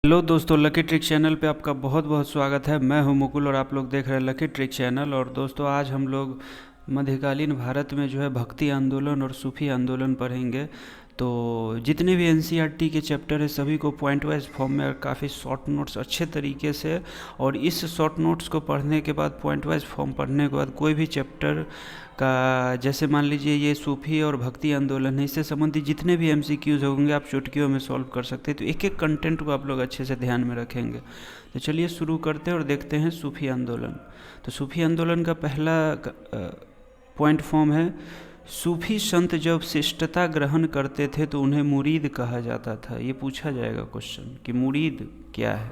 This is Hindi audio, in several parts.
हेलो दोस्तों, लकी ट्रिक चैनल पे आपका बहुत बहुत स्वागत है। मैं हूं मुकुल और आप लोग देख रहे हैं लकी ट्रिक चैनल। और दोस्तों, आज हम लोग मध्यकालीन भारत में जो है भक्ति आंदोलन और सूफी आंदोलन पढ़ेंगे। तो जितने भी एनसीईआरटी के चैप्टर है सभी को पॉइंट वाइज फॉर्म में और काफ़ी शॉर्ट नोट्स अच्छे तरीके से, और इस शॉर्ट नोट्स को पढ़ने के बाद पॉइंट वाइज फॉर्म पढ़ने के बाद कोई भी चैप्टर का, जैसे मान लीजिए ये सूफी और भक्ति आंदोलन है, इससे संबंधित जितने भी एमसीक्यूज होंगे आप चुटकियों में सॉल्व कर सकते हैं। तो एक एक कंटेंट को आप लोग अच्छे से ध्यान में रखेंगे। तो चलिए शुरू करते हैं और देखते हैं सूफी आंदोलन। तो सूफी आंदोलन का पहला पॉइंट फॉर्म है, सूफी संत जब शिष्टता ग्रहण करते थे तो उन्हें मुरीद कहा जाता था। ये पूछा जाएगा क्वेश्चन कि मुरीद क्या है,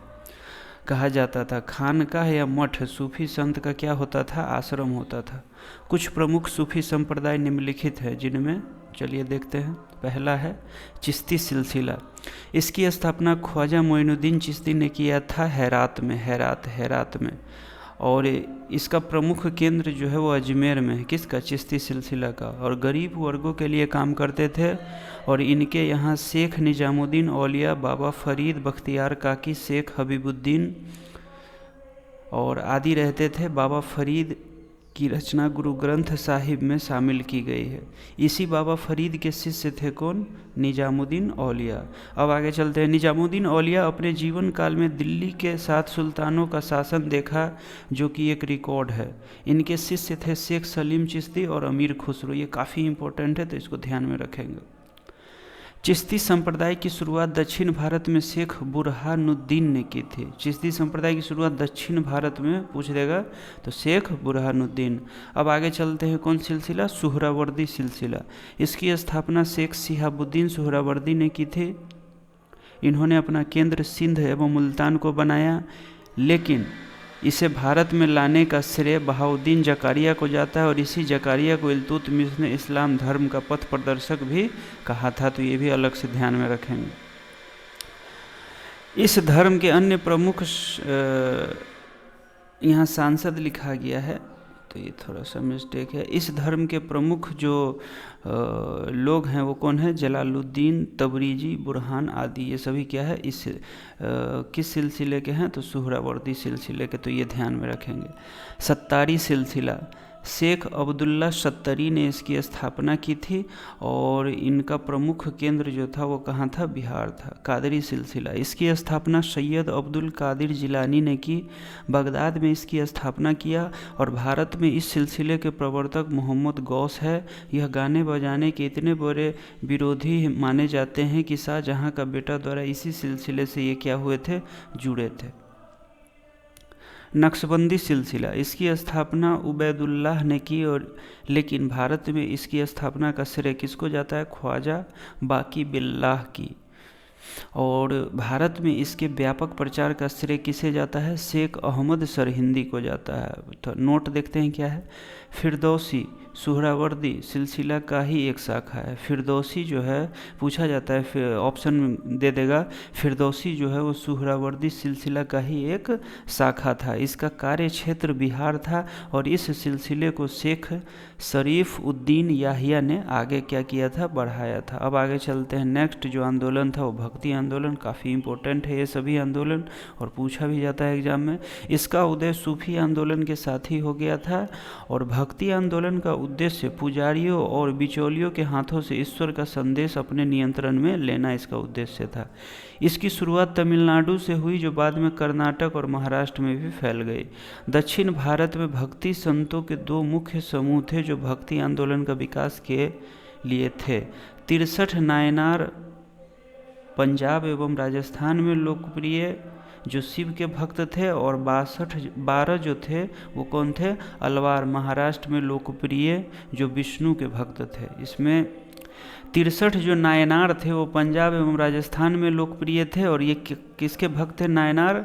कहा जाता था। खानकाह या मठ सूफी संत का क्या होता था, आश्रम होता था। कुछ प्रमुख सूफी संप्रदाय निम्नलिखित है जिनमें, चलिए देखते हैं। पहला है चिश्ती सिलसिला। इसकी स्थापना ख्वाजा मोइनुद्दीन चिश्ती ने किया था हेरात में। और इसका प्रमुख केंद्र जो है वो अजमेर में है। किसका? चिश्ती सिलसिला का। और गरीब वर्गों के लिए काम करते थे। और इनके यहाँ शेख निजामुद्दीन औलिया, बाबा फरीद बख्तियार काकी, शेख हबीबुद्दीन और आदि रहते थे। बाबा फरीद की रचना गुरु ग्रंथ साहिब में शामिल की गई है। इसी बाबा फरीद के शिष्य थे कौन? निजामुद्दीन औलिया। अब आगे चलते हैं। निजामुद्दीन औलिया अपने जीवन काल में दिल्ली के 7 सुल्तानों का शासन देखा, जो कि एक रिकॉर्ड है। इनके शिष्य थे शेख सलीम चिश्ती और अमीर खुसरो। ये काफ़ी इंपॉर्टेंट है, तो इसको ध्यान में रखेंगे। चिश्ती संप्रदाय की शुरुआत दक्षिण भारत में शेख बुरहानुद्दीन ने की थी। चिश्ती संप्रदाय की शुरुआत दक्षिण भारत में पूछ देगा तो शेख बुरहानुद्दीन। अब आगे चलते हैं। कौन सिलसिला? सुहरावर्दी सिलसिला। इसकी स्थापना शेख शिहाबुद्दीन सुहरावर्दी ने की थी। इन्होंने अपना केंद्र सिंध एवं मुल्तान को बनाया, लेकिन इसे भारत में लाने का श्रेय बहाउद्दीन जकारिया को जाता है। और इसी जकारिया को इल्तुतमिश ने इस्लाम धर्म का पथ प्रदर्शक भी कहा था। तो ये भी अलग से ध्यान में रखेंगे। इस धर्म के अन्य प्रमुख यहाँ सांसद लिखा गया है, तो ये थोड़ा सा मिस्टेक है। इस धर्म के प्रमुख जो लोग हैं वो कौन है? जलालुद्दीन, तबरीजी, बुरहान आदि। ये सभी क्या है, इस किस सिलसिले के हैं? तो सुहरावर्दी सिलसिले के। तो ये ध्यान में रखेंगे। सत्तारी सिलसिला। शेख अब्दुल्ला सत्तरी ने इसकी स्थापना की थी। और इनका प्रमुख केंद्र जो था वो कहाँ था? बिहार था। कादरी सिलसिला। इसकी स्थापना सैयद अब्दुल कादिर जिलानी ने की। बगदाद में इसकी स्थापना किया। और भारत में इस सिलसिले के प्रवर्तक मोहम्मद गौस है। यह गाने बजाने के इतने बड़े विरोधी माने जाते हैं कि शाहजहाँ का बेटा द्वारा इसी सिलसिले से ये क्या हुए थे? जुड़े थे। नक्शबंदी सिलसिला। इसकी स्थापना उबैदुल्लाह ने की, और लेकिन भारत में इसकी स्थापना का श्रेय किसको जाता है? ख्वाजा बाकी बिल्लाह की। और भारत में इसके व्यापक प्रचार का श्रेय किसे जाता है? शेख अहमद सरहिंदी को जाता है। तो नोट देखते हैं क्या है। फिरदौसी सुहरावर्दी सिलसिला का ही एक शाखा है। फिरदौसी जो है पूछा जाता है, फिर ऑप्शन में दे देगा। फिरदौसी जो है वो सुहरावर्दी सिलसिला का ही एक शाखा था। इसका कार्य क्षेत्र बिहार था। और इस सिलसिले को शेख शरीफ उद्दीन याहिया ने आगे क्या किया था? बढ़ाया था। अब आगे चलते हैं। नेक्स्ट जो आंदोलन था वो भक्ति आंदोलन। काफ़ी इंपॉर्टेंट है ये सभी आंदोलन, और पूछा भी जाता है एग्जाम में। इसका उदय सूफी आंदोलन के साथ ही हो गया था। और भक्ति आंदोलन का उद्देश्य पुजारियों और बिचौलियों के हाथों से ईश्वर का संदेश अपने नियंत्रण में लेना इसका उद्देश्य था। इसकी शुरुआत तमिलनाडु से हुई, जो बाद में कर्नाटक और महाराष्ट्र में भी फैल गई। दक्षिण भारत में भक्ति संतों के 2 मुख्य समूह थे जो भक्ति आंदोलन का विकास के लिए थे। 63 नायनार पंजाब एवं राजस्थान में लोकप्रिय, जो शिव के भक्त थे। और 12 जो थे वो कौन थे? अलवार महाराष्ट्र में लोकप्रिय, जो विष्णु के भक्त थे। इसमें 63 जो नायनार थे वो पंजाब एवं राजस्थान में लोकप्रिय थे। और ये किसके भक्त थे नायनार?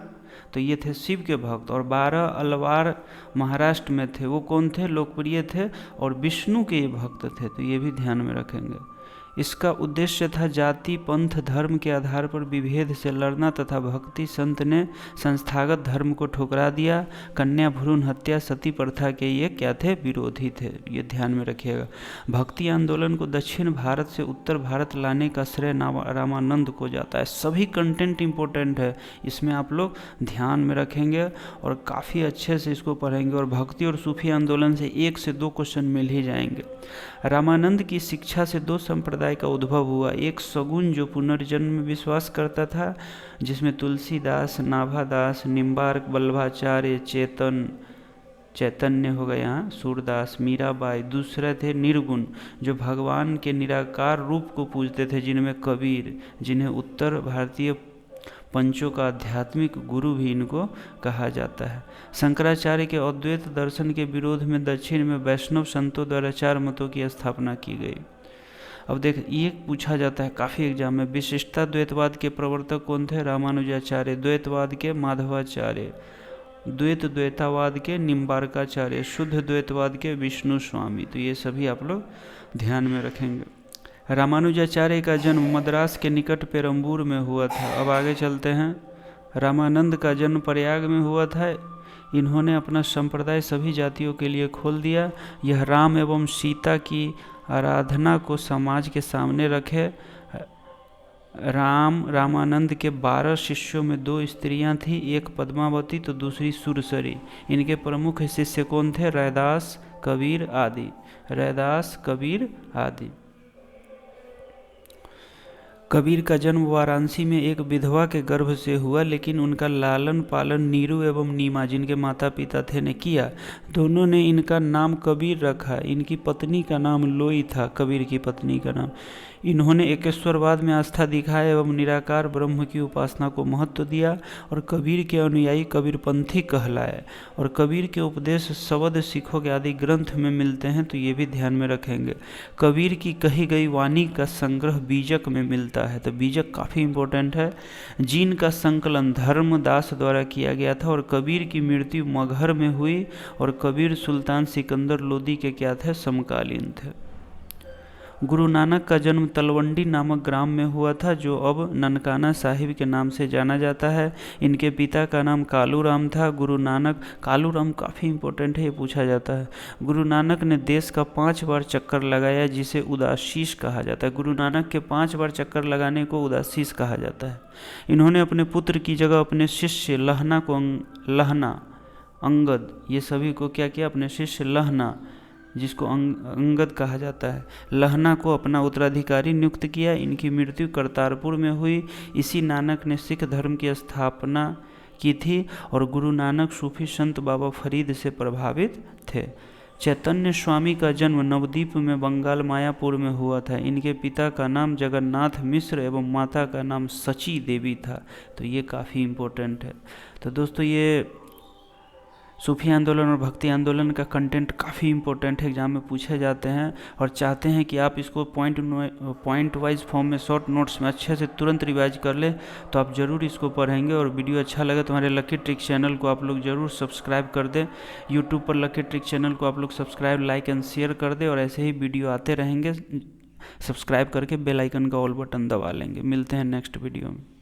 तो ये थे शिव के भक्त। और 12 अलवार महाराष्ट्र में थे, वो कौन थे? लोकप्रिय थे और विष्णु के ये भक्त थे। तो ये भी ध्यान में रखेंगे। इसका उद्देश्य था जाति पंथ धर्म के आधार पर विभेद से लड़ना तथा भक्ति संत ने संस्थागत धर्म को ठुकरा दिया। कन्या भ्रूण हत्या सती प्रथा के ये क्या थे? विरोधी थे। ये ध्यान में रखिएगा। भक्ति आंदोलन को दक्षिण भारत से उत्तर भारत लाने का श्रेय रामानंद को जाता है। सभी कंटेंट इंपॉर्टेंट है, इसमें आप लोग ध्यान में रखेंगे और काफ़ी अच्छे से इसको पढ़ेंगे। और भक्ति और सूफी आंदोलन से 1 से 2 क्वेश्चन मिल ही जाएंगे। रामानंद की शिक्षा से 2 संप्रदाय का उद्भव हुआ। एक सगुन जो पुनर्जन्म में विश्वास करता था, जिसमें तुलसीदास, नाभादास, निम्बार्क, वल्लभाचार्य, चैतन्य हो गया, सूरदास, मीराबाई। दूसरे थे निर्गुण जो भगवान के निराकार रूप को पूजते थे, जिनमें कबीर, जिन्हें उत्तर भारतीय पंचों का आध्यात्मिक गुरु भी इनको कहा जाता है। शंकराचार्य के अद्वैत दर्शन के विरोध में दक्षिण में वैष्णव संतों द्वारा 4 मतों की स्थापना की गई। अब देख, ये पूछा जाता है काफ़ी एग्जाम में, विशिष्टा द्वैतवाद के प्रवर्तक कौन थे? रामानुजाचार्य। द्वैतवाद के माधवाचार्य। द्वैतावाद के निम्बार्काचार्य। शुद्ध द्वैतवाद के विष्णु स्वामी। तो ये सभी आप लोग ध्यान में रखेंगे। रामानुजाचार्य का जन्म मद्रास के निकट पेरम्बूर में हुआ था। अब आगे चलते हैं। रामानंद का जन्म प्रयाग में हुआ था। इन्होंने अपना संप्रदाय सभी जातियों के लिए खोल दिया। यह राम एवं सीता की आराधना को समाज के सामने रखे। रामानंद के 12 शिष्यों में 2 स्त्रियां थीं, एक पद्मावती तो दूसरी सुरसरी। इनके प्रमुख शिष्य कौन थे? रैदास, कबीर आदि। रैदास, कबीर आदि। कबीर का जन्म वाराणसी में एक विधवा के गर्भ से हुआ, लेकिन उनका लालन पालन नीरू एवं नीमा, जिनके माता पिता थे, ने किया। दोनों ने इनका नाम कबीर रखा। इनकी पत्नी का नाम लोई था, कबीर की पत्नी का नाम। इन्होंने एकेश्वरवाद में आस्था दिखाया एवं निराकार ब्रह्म की उपासना को महत्व दिया और कबीर के अनुयायी कबीरपंथी कहलाए। और कबीर के उपदेश शबद सिखों के आदि ग्रंथ में मिलते हैं, तो ये भी ध्यान में रखेंगे। कबीर की कही गई वाणी का संग्रह बीजक में मिलता है, तो बीजक काफ़ी इंपॉर्टेंट है। जीन का संकलन धर्मदास द्वारा किया गया था और कबीर की मृत्यु मगहर में हुई और कबीर सुल्तान सिकंदर लोदी के क्या थे? समकालीन थे। गुरु नानक का जन्म तलवंडी नामक ग्राम में हुआ था, जो अब ननकाना साहिब के नाम से जाना जाता है। इनके पिता का नाम कालूराम था। गुरु नानक, कालूराम काफ़ी इंपॉर्टेंट है, ये पूछा जाता है। गुरु नानक ने देश का 5 बार चक्कर लगाया, जिसे उदासीस कहा जाता है। गुरु नानक के 5 बार चक्कर लगाने को उदासीस कहा जाता है। इन्होंने अपने पुत्र की जगह अपने शिष्य लहना, अंगद, ये सभी को क्या किया? अपने शिष्य लहना, जिसको अंगद कहा जाता है, लहना को अपना उत्तराधिकारी नियुक्त किया। इनकी मृत्यु करतारपुर में हुई। इसी नानक ने सिख धर्म की स्थापना की थी और गुरु नानक सूफी संत बाबा फरीद से प्रभावित थे। चैतन्य स्वामी का जन्म नवद्वीप में बंगाल मायापुर में हुआ था। इनके पिता का नाम जगन्नाथ मिश्र एवं माता का नाम सची देवी था। तो ये काफ़ी इम्पोर्टेंट है। तो दोस्तों, ये सूफी आंदोलन और भक्ति आंदोलन का कंटेंट काफ़ी इंपॉर्टेंट है, एग्जाम में पूछे जाते हैं और चाहते हैं कि आप इसको पॉइंट वाइज फॉर्म में शॉर्ट नोट्स में अच्छे से तुरंत रिवाइज कर ले, तो आप ज़रूर इसको पढ़ेंगे। और वीडियो अच्छा लगे तो हमारे लकी ट्रिक चैनल को आप लोग ज़रूर सब्सक्राइब कर दें। यूट्यूब पर लकी ट्रिक चैनल को आप लोग सब्सक्राइब, लाइक एंड शेयर कर दें और ऐसे ही वीडियो आते रहेंगे। सब्सक्राइब करके बेल आइकन का ऑल बटन दबा लेंगे। मिलते हैं नेक्स्ट वीडियो में।